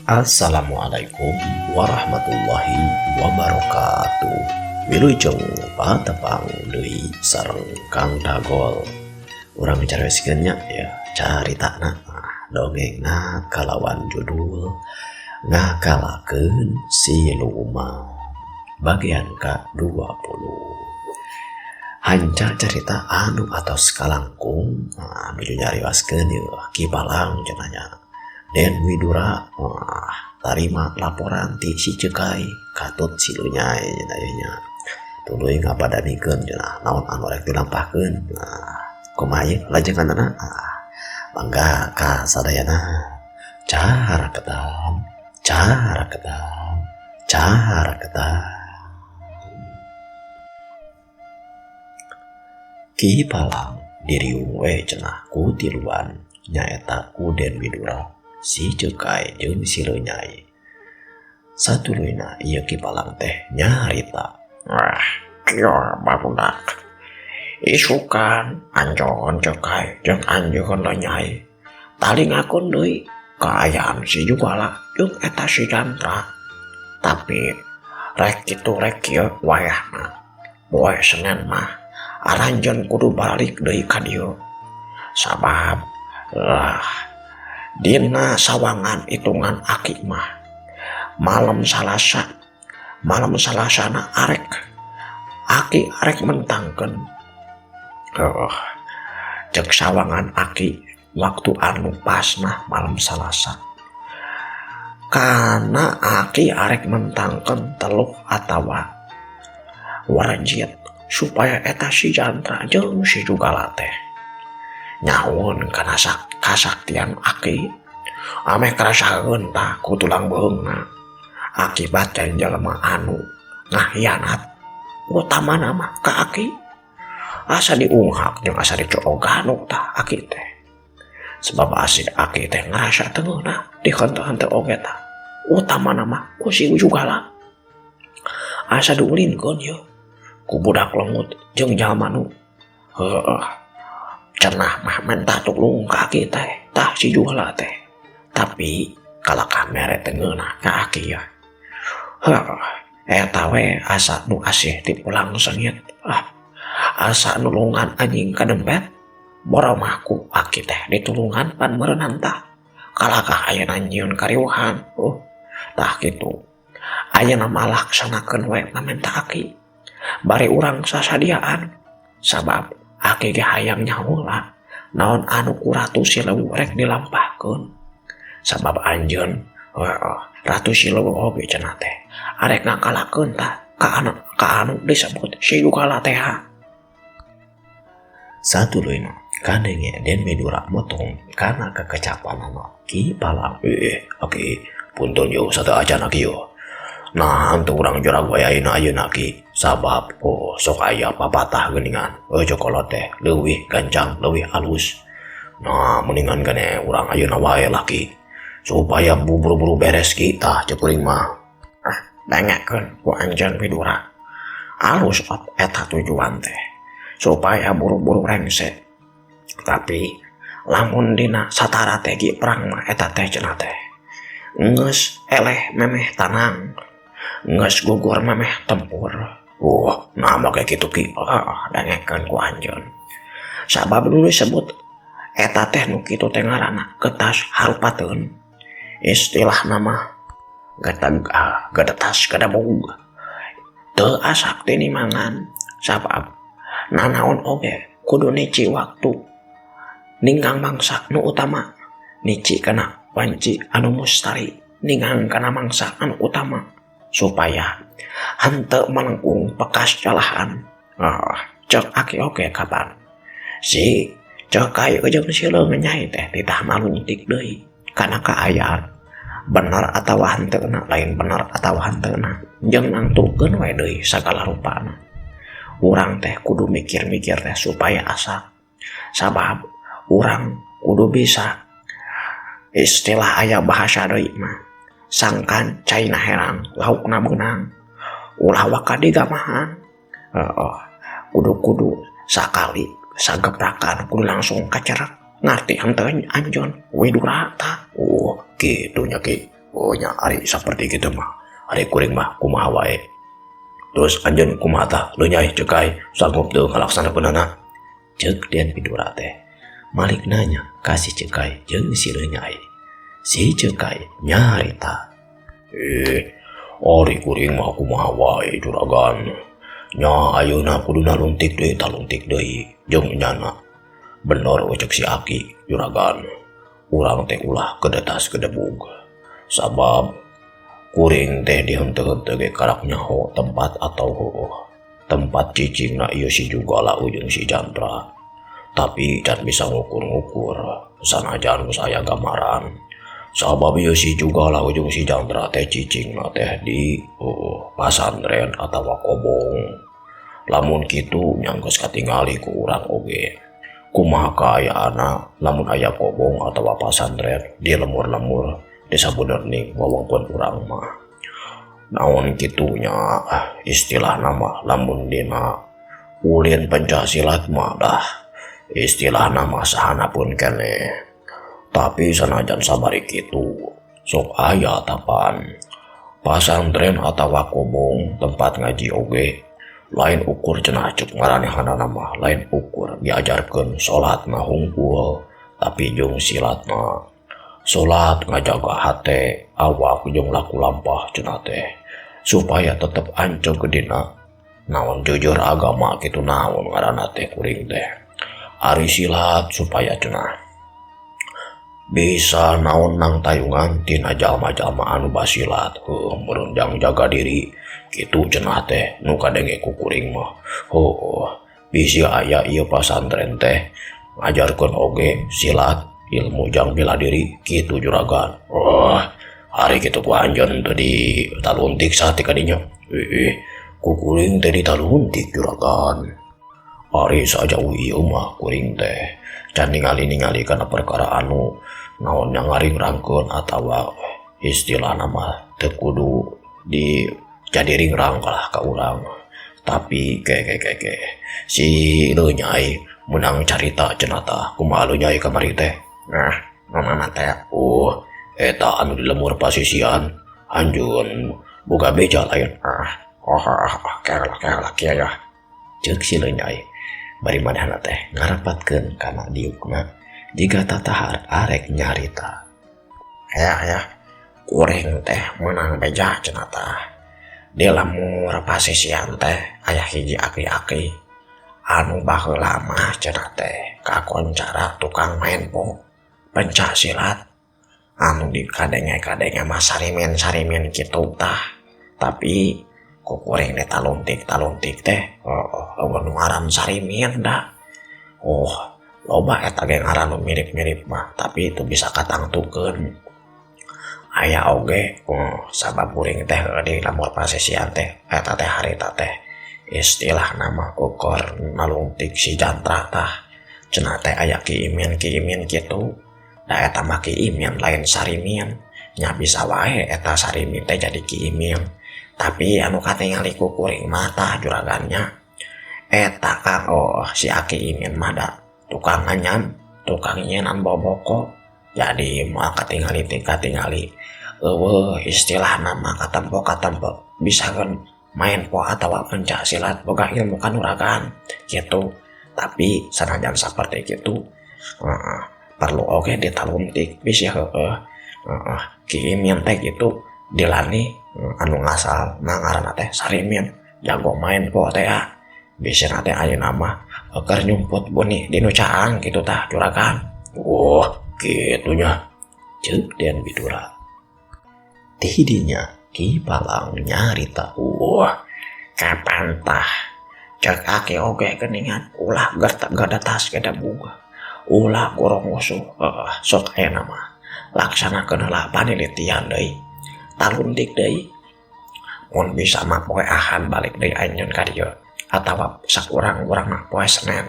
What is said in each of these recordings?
Assalamualaikum warahmatullahi wabarakatuh. Wilujeng patepang deui sareng Kang Dagol. Urang caroskeunnya ya caritana dongengna kalawan judul Ngakalakeun Siluman bagian ke-20. Hanca cerita anu atos kalangkung nuju nyarioskeun ieu Ki Balang cenanya Den Widura tarima laporan ti si Cekai katut silunyai nya tuluy ngapadanikeun cenah naon anu rek dilampahkeun kumaha lajenganna mangga ka sadayana caraketan Ki Balang diriung we cenah ku tiluan nyaeta ku Den Widura si Cekai jeung silunyai. Satuluyna ieu Ki Balang teh nyarita. Kieu barudak. Isukan anjon Cekai jeung anjeun nyai. Talingakeun deui kaayaan si Jugala jeung eta si Jantra. Tapi rek kitu rek kieu wayahna. Poe Senen mah aranjeun kudu balik deui ka dieu. Sabab dina sawangan hitungan Aki mah malam salasana Aki arek mentangkeun cek sawangan Aki waktu anu pas mah malam Salasa karena Aki arek mentangkeun teluh atawa warajit supaya eta si Jantra jeung si Jugala teh nyaun kana kasaktian Aki ame karasakeun tah ku tulang beungna akibat jelema anu ngahianat utamana mah ka Aki asa diunghak jeung asa dicoogan tah Aki teh sebab asid Aki teh ngarasa teungeuna dihenteu-henteu oge tah utamana mah ku si Jugala asa diulinkeun yeuh ku budak lemut jeung jalma nu cenah mah menta tulung ka Aki teh tah si Jugala teh tapi kalakah mere tengeuna ka Aki ya eta we asa nu asih dipulang sengit asa nulungan anjing kadempet boro mah ku Aki teh ditulungan pan meureunana tah kalakah ayeuna nyieun kariuhan tah kitu ayeuna mah laksanakeun we pamenta Aki bari urang sasadiaan sabab Aki ge hayang nyaula naon anu ku Ratu Sileu rek dilampahkeun sabab anjeun Ratu Sileu oge cenah teh arek ngakalakeun tah ka anu disebut si Jugala teh. Satuluyna kandenge Den Widura motong kana kekecapanana Ki Balang Aki punten yo sadaacan Aki yo nah hantu urang jorag wayaina ayeuna Ki sabab sok aya papatah geuningan jokolot teh leuwih gancang leuwih alus nah mendingan gane urang ayeuna wae laki supaya buru-buru beres kita cekuring mah dengekeun ku anjeun Widura alus eta tujuan teh supaya buru-buru rengse tapi lamun dina satarateги perang mah eta teh cenah teh geus eleh memeh tanang geus gugur memeh tempur nah make kitu Ki dengekeun ku anjeun sabab dulu disebut eta teh nu kitu teh ngaranna getas harupateun istilahna mah gadetas gadabug teu asakti nimangan sabab nanaon oge kudu nici waktu ninggang mangsa nu utama nici kana wanci anu mustari ninggang kana mangsa anu utama supaya henteu melengkung bekas calahan cek Aki oge kapan si Cekai jeung Sileu nyai teh titah malu nyitik deui kana kaayaan bener atawa hanteuna lain bener atawa hanteuna jeung nangtulkeun we deui sagala rupana urang teh kudu mikir-mikir teh supaya asa sabab urang kudu bisa istilah aya bahasa deui mah sangkan caina herang laukna beunang ulah wakadi gamahan kudu sakali sageprakan kudu langsung kacerak ngarti henteu anjeun Widura tah gitu nya Ki Oh nya ari seperti gitu mah. Ari kuring mah kumaha wae. Terus anjeun kumaha tah lu nyai cekai sanggup teu ngalaksanakeunana? Ceuk Den Bidura teh. Malik nanya kasih cekai jeung si Lenyai. Si cekai nyarita. Ari kuring mah kumaha wae juragan. Nya ayeuna kuduna luntik deui jeung nyana. Bener ucek si Aki juragan. Urang teh ulah kedetas kedebug. Sabab kuring teh dihenteu-henteu ge karak nyaho tempat atau tempat cicingna ieu si Jugala ujung si Jantra. Tapi can bisa ngukur-ngukur sanajan geus aya gambaran. Sabab ieu si Jugala ujung si Jantra teh cicingna teh di pasantren atawa kobong. Lamun kitu nyanggeus katingali ku urang oge. Kumaha kaayaana lamun aya kobong atawa pasantren di lemur-lemur desa Benerning wewengkon urang mah. Naon kitunya istilah nama lamun dina ulin Pancasilat mah dah istilah nama sahana pun kene. Tapi sanajan sabari kitu sok aya tapan pasantren atawa kobong tempat ngaji oge lain ukur cenah cek ngaranehanana mah lain ukur diajarkeun salatna hungkul tapi jeung silatna salat ngajaga hate awak jeung laku lampah cenah teh supaya tetep anceg gedina naon jujur agama kitu naon ngaranna teh kuring teh ari silat supaya cenah bisa naon nang tayungan tina jalma-jalma anu basilat merenjang jaga diri kitu cenah teh nu kadenge ku kuring mah bisi aya ieu pasantren teh ngajarkeun oge silat ilmu jang bela diri kitu juragan. Hari kitu ku anjeun teu di taluntik sate ka dinya. Ku kuring teh di taluntik juragan. Ari sajauh ieu mah kuring teh can ningali-ningali kana perkara anu naon yang ngaringrangkeun atawa istilah nama teu kudu di jadi ringrang lah ka urang. Tapi ke si Lenyai menang carita cenah tah kumaha Lenyai kamari teh. Nah, namana teh eta anu di lemur pasisian anjeun boga beja lain. Kelak kieu ya. Ceuk si Lenyai bari manehna teh ngarapatkeun kana diukna jiga tatahar arek nyarita. Ya, kuring teh menang beja cenah tah. Di lemur pasisian teh aya hiji aki-aki anu baheula mah cenah teh kakoncara tukang main Pancasilat anu dikadenge-kadenge mah sarimen kitu tah. Tapi ku kuring teh taluntik teh nu ngaran sarimen dah. Loba eta ge ngaran nu mirip-mirip mah tapi itu bisa katangtukeun. Aya oge sabab kuring teh di lemur pasisian teh eta teh harita teh istilah nama ukur nalungtik si Jantra tah cenah teh aya kiimin kitu da eta mah kiimin lain sarimin nya bisa wae eta sarimin teh jadi kiimin tapi anu katingali ku kuring mah tah juragannya eta kang si aki imin mah da tukang anyam tukang nyenan boboko jadi moal katingali istilah nama katempo bisa kan main atawa Pancasilat boga ilmu kanuragan gitu. Tapi sanajan seperti gitu perlu oge ditaluntik bisa kiimin teh gitu dilani anu ngasal ngaranna teh sarimin jago main teh bisa teh ayeuna mah keur nyumput boni di nu caang gitu tah juragan. Gitunya Ceuk Den Bidura. Tidinya Ki Palang nyarita. Kapan tah cek aki oge geningan ulah gadatas kada buga ulah gorong usuh sok ayeuna mah laksanakeun heula panelitian deui taluntik deui mun bisa mah poe Ahad balik deui anjeun ka dieu atawa sakurang-urang mah poe Senen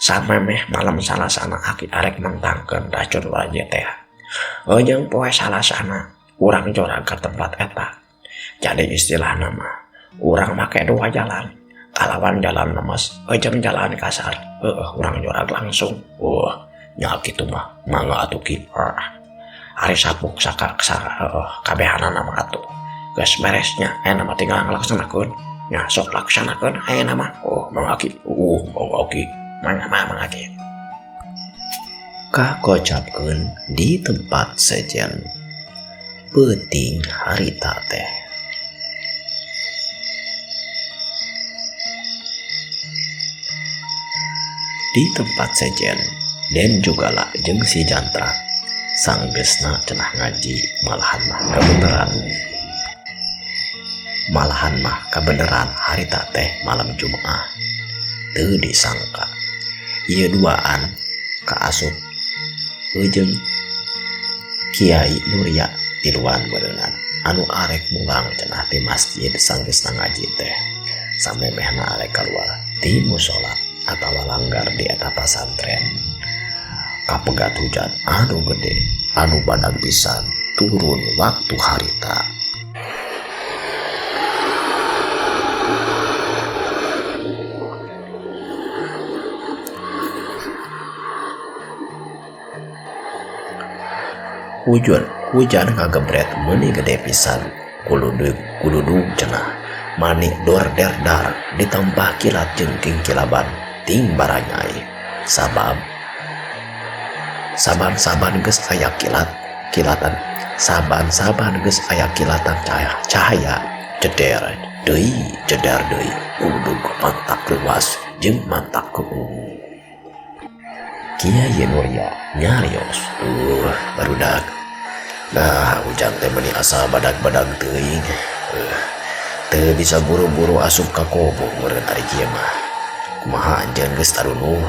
samemeh malam salasana aki arek mentangkeun racun wajib teh jeung poe salasana urang jorang ke tempat eta. Jadi istilah nama urang make dua jalan kalawan jalan lemes jeung jalan kasar urang jorang langsung nya kitu mah mangga atuh ki Ari sabuk saka kabehanana mah atuh geus beresnya nama tinggal ngalaksanakeun nya sok laksanakeun nama mangaki mangaki kakocapkeun di tempat sejen peuting harita teh. Di tempat sejen Den jugalah jeung si Jantra sanggeusna cenah ngaji malahan mah kabeneran harita teh malam Jumaah. Teu disangka ieu duaan kaasup jeung Kiai Nurya tiluan berenang anu arek mulang cenah ti masjid sanggeusna ngaji teh samemehna arek kaluar ti mushola atawa langgar di eta pasantren. Kapegat hujan anu gede anu badag pisan turun waktu harita. Hujan ngagebret meuni gede pisan kuludug cenah manik dor dar ditambah kilat jeung kilaban ting baranyai saban geus aya kilatan saban geus aya kilatan cahaya jedar deui kuludug mantak luas jeung mantak keung. Kiai Nurya nyarios barudak hujan teh meuni asa badag-badag teuing teu bisa buru-buru asup ka kobo meureun ari kieu mah kumaha anjeun geus tarunu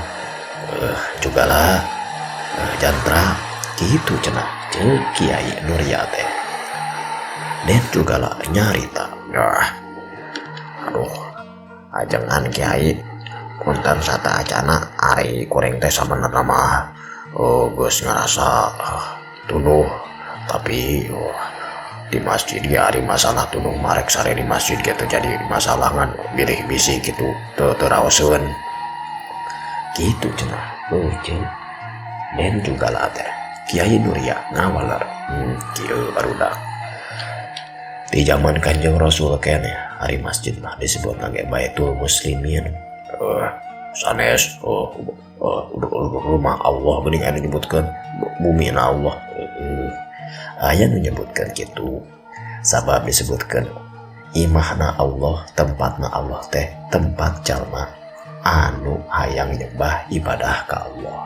jugalah Jantra kitu cenah jeung Kiai Nurya teh. Den jugalah nyarita aduh ajengan Kiai punten sata acana ari kureng teh sabenerna mah geus ngarasa tunuh tapi di masjid ya ari masalah tunuh marek sare di masjid gitu jadi masalah ngan bilih bisi gitu teraoseun gitu cenah jeung Den juga lah teh Kiai Nurya ngawaler kieu barudak di zaman Kanjeng Rasul kene hari masjid mah disebut lagi Baitul Muslimin sanes rumah Allah geuning anu nyebutkeun bumi na Allah aya nu nyebutkeun kitu sabab disebutkeun imahna Allah tempatna Allah teh tempat jalma anu hayang nyembah ibadah ka Allah.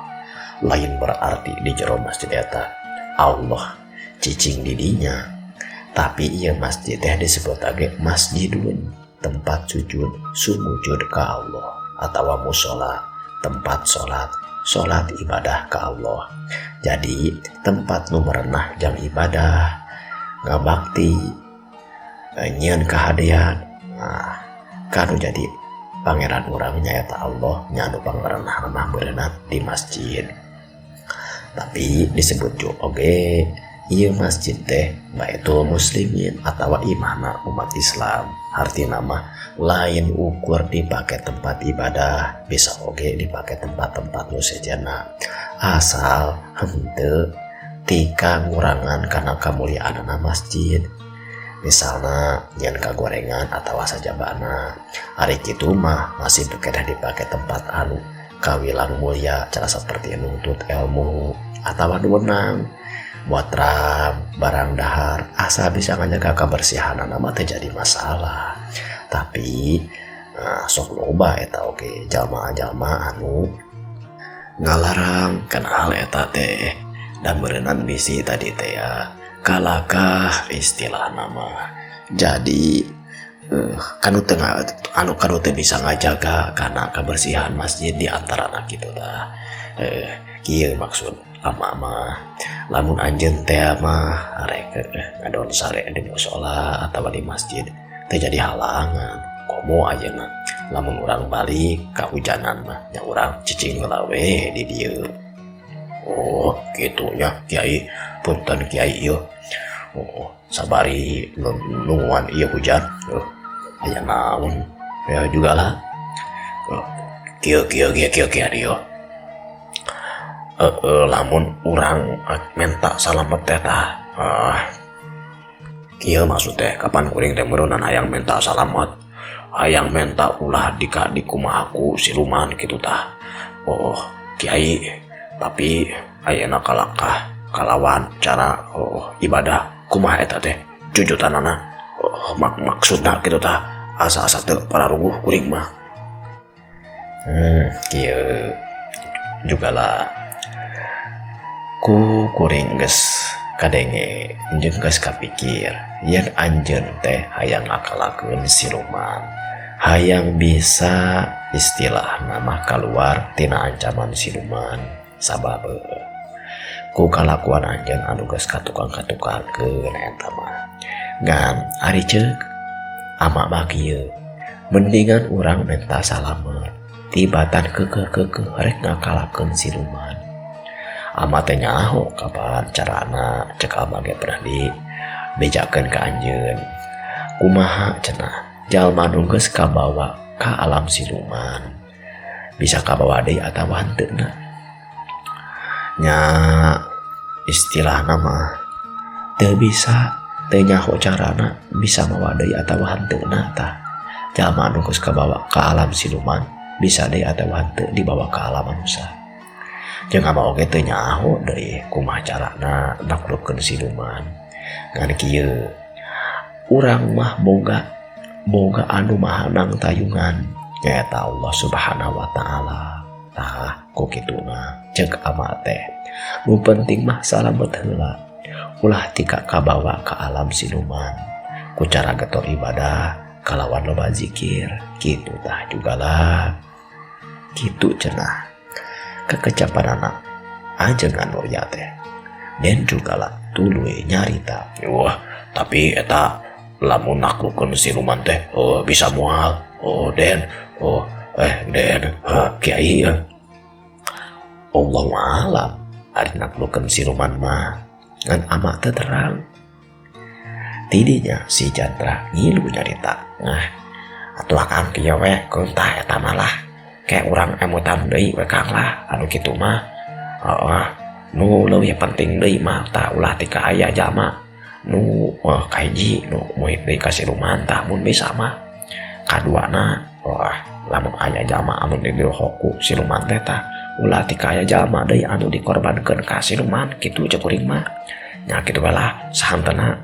Lain berarti di jero masjid eta Allah cicing didinya tapi ieu masjid teh disebut lagi masjidun tempat sumujud ka Allah atawa mushola tempat salat ibadah ka Allah. Jadi tempat nu merenah jang ibadah ngabakti nyieun kahadian kanu jadi pangeran urang nyaeta Allah nya anu pangerenah mah berenang di masjid. Tapi disebut juga oge ieu masjid teh Baitul Muslimin atawa imahna umat Islam artina mah lain ukur dipake tempat ibadah bisa oge dipake tempat-tempat nu sejenna asal henteu tika ngurangan kana kamuliaanna masjid. Misalnya nyen kagorengan atawa sajabana ari kitu mah masih kedah dipake tempat anu kawilang mulia cara seperti nuntut ilmu atawa nuwenang buat barang dahar asa bisa ngajaga kebersihan nama teh jadi masalah. Tapi sok loba eta oke jalma-jalma anu ngalarang kana hal eta teh dan berenang bisi tadi teh ya kalakah istilah nama jadi kanu teu bisa ngajaga karena kebersihan masjid di antara anak gitu dah kieu maksud ama lamun anjeun teh mah arek ngadon sare di mushola atawa di masjid teh jadi halangan komo ajeuna lamun urang balik kahujanan mah nya urang cicing ngelawe di dieu. Oh gitu ya Kiai punten Kiai ieu sabari nungguan ieu hujan aya naon ya juga lah kieu dia Lamun urang menta salamet teh tah. Kieu maksud teh kapan kuring teh meureunnan hayang menta salamet. Hayang menta ulah di kumahaku siluman kitu tah. Oh, Kiai, tapi ayeuna kalakah kalawan cara ibadah kumaha eta teh jujutanana. Maksudna kitu tah asa-asa teu pararuguh kuring mah. Kieu jugalah ku kuring geus kadenge jeung geus kapikir yen anjeun teh hayang ngakalakeun siluman, hayang bisa istilahna mah kaluar tina ancaman siluman sabab ku kalakuan anjeun anu geus katukang-katukangkeun eta mah. Ngan ari ceuk ama mah kieu, mendingan urang menta salamet tibatan kekeh rek ngakalakeun siluman. Ama teh nyaho kapan carana cek ama ge pernah dibejakeun ka anjeun. Kumaha cenah jalma nu geus kabawa ka alam siluman bisa kabawa deui atawa henteu na. Nya istilahna mah teu bisa teu nyaho carana bisa mawa deui atawa henteu na tah. Jalma nu geus kabawa ka alam siluman bisa deui atawa henteu dibawa ka alam manusia. Jeung ama oge teu nyaho deui kumaha carana naklukkeun siluman. Ngan kieu urang mah boga anu mahanang tayungan nyaeta Allah Subhanahu wa taala. Tah ku kituna ceuk ama teh nu penting mah salamet heula ulah tika kabawa ka alam siluman ku cara getor ibadah kalawan loba zikir kitu tah jugalah kitu cenah kekecapanana ajengan Nurya teh. Den jugalah tuluy nyarita. Wah, tapi eta lamun naklukkeun siluman teh bisa moal. Den. Den. Kiai. Allahu a'lam. Ari naklukkeun siluman mah ngan ama teu terang. Tidinya si Chandra ngilu nyarita. Nah, atuh akang kieu we kuntah eta malah kayak urang emutan deui we Kang lah anu kitu mah. Nu leuwih penting deui mah tah ulah tika aya jalma nu kahiji nu moal deui ka siluman tah mun bisa mah kaduana lamun aya jalma anu didohoku siluman teh tah ulah tika aya jalma deui anu dikorbankeun ka siluman kitu ceuk kuring mah. Nya kitu lah sahantena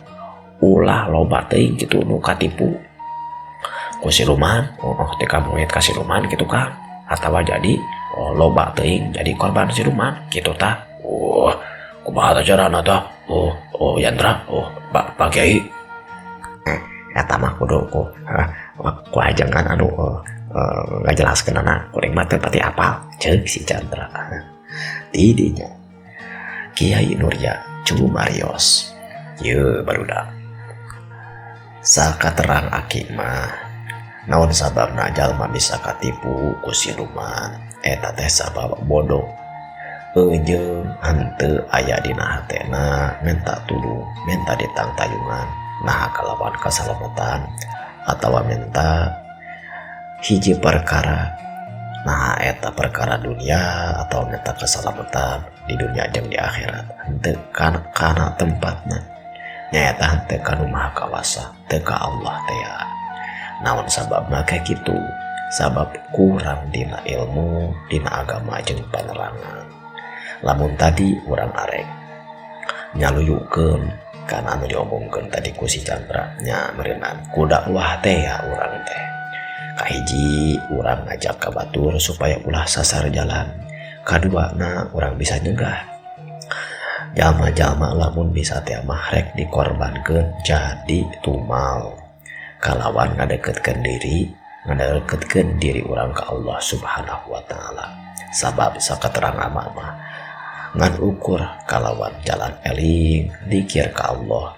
ulah loba teuing kitu nu katipu ku siluman tika moal ka siluman kitu Kang. Atawa jadi loba teuing jadi korban siluman kitu tah. Kumaha tah carana tah? Yandra, Pak Kiai. Eta mah kudu ku ajengan anu ngajelaskeunana kuring mah teu pati apal ceuk si Chandra. Tidinya Kiai Nurya Cumarios. Ieu barudak. Sakaterang aki mah naon sababna jalma bisa katipu ku siluman eta teh sabab bodoh jeung henteu aya dina hatena menta tulung menta ditang tayungan nah kalawan kasalamatan atawa menta hiji perkara nah eta perkara dunia atau menta kasalamatan di dunia jeung di akhirat henteu kana tempatna nyaeta henteu ka Nu Maha Kawasa teu ka Allah teh. Naon sababna kayak gitu? Sabab kurang dina ilmu, dina agama jeung panerangan. Lamun tadi urang arek nyaluyukeun kana anu diomongkeun tadi ku si Chandra nya meureunnan ku dakwah teh ya urang teh. Kahiji urang ngajak ka batur supaya ulah sasar jalan. Kaduana urang bisa nyegah jalma-jalma lamun bisa teh mah rek dikorbankeun jadi tumal. Kalawan ngadeketkeun diri urang ka Allah Subhanahu wa taala. Sabab sakaterang ama mah ngan ukur kalawan jalan eling dikir ka Allah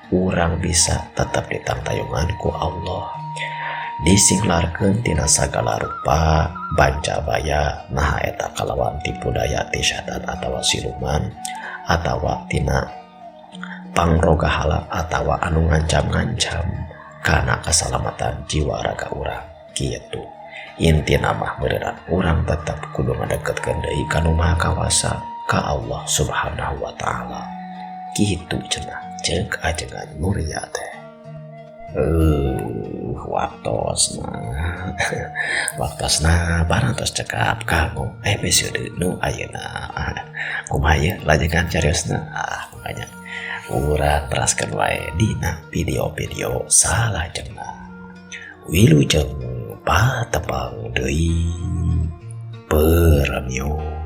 urang bisa tetap ditangtayungan ku Allah. Disinglarkeun tina sagala rupa banca baya nah eta kalawan tipu daya ti syaitan atawa siluman atawa tina pangrogahala atawa anu ngancam-ngancam karena keselamatan jiwa raga urang kitu. Intina mah meureunnan urang tetep kudu ngadeketkeun deui ka Nu Maha Kawasa ka Allah subhanahu wa ta'ala. Gitu cenah cek ajengan muria teh. Waktosna parantos cekap kamu episode nu ayeuna. Kumaha ye lajengan cariosna. Makanya urang teraskeun wae dina video-video salajengna. Wilujeng patepang deui. Peramio.